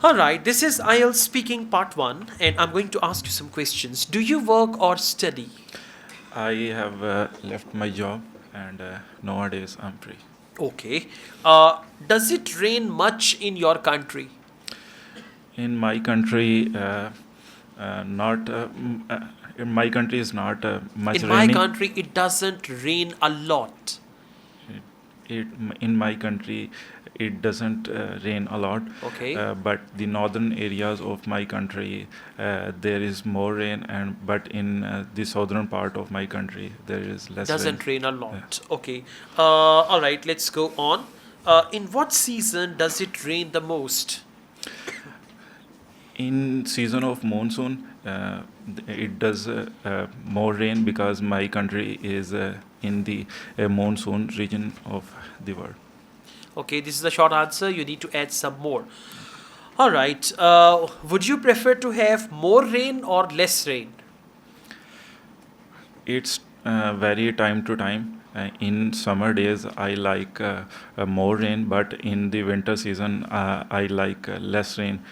Alright, this is IELTS speaking part 1 and I'm going to ask you some questions. Do you work or study? I have left my job and nowadays I'm free. Okay. Does it rain much in your country? In my country, not in my country is not much In my raining. country, it doesn't rain a lot. It in my country it doesn't rain a lot. Okay. But the northern areas of my country there is more rain, and but in the southern part of my country there is less Doesn't rain a Yeah. lot. Okay. Alright, let's go on. In what season does it rain the most? In season of monsoon, it does more rain because my country is in the monsoon region of the world. Okay, this is a short answer. You need to add some more. Alright. Would you prefer to have more rain or less rain? It's vary time to time. In summer days, I like more rain, but in the winter season, I like less rain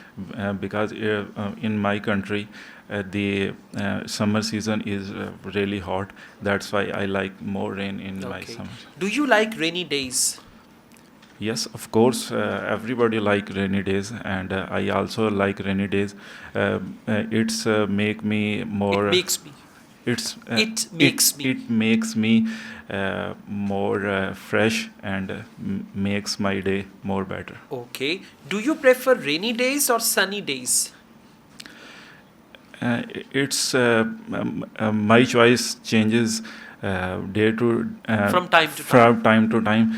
because in my country, the summer season is really hot. That's why I like more rain in my Okay. summer. Do you like rainy days? Yes, of course, everybody like rainy days, and I also like rainy days. It's make me more. It makes me. It's It makes me. it makes me more fresh and makes my day more better. Okay. Do you prefer rainy days or sunny days? It's my choice changes day to From time to time. from time to time.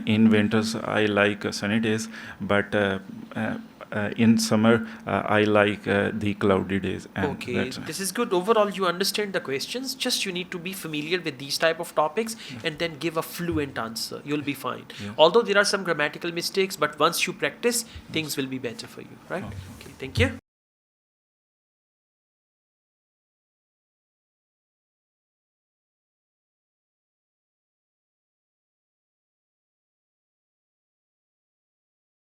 In winters, I like sunny days, but in summer, I like the cloudy days. And Okay, that's this is good. Overall, you understand the questions. Just you need to be familiar with these type of topics and then give a fluent answer. You'll be fine. Yeah. Although there are some grammatical mistakes, but once you practice, things will be better for you, right? Okay, thank you.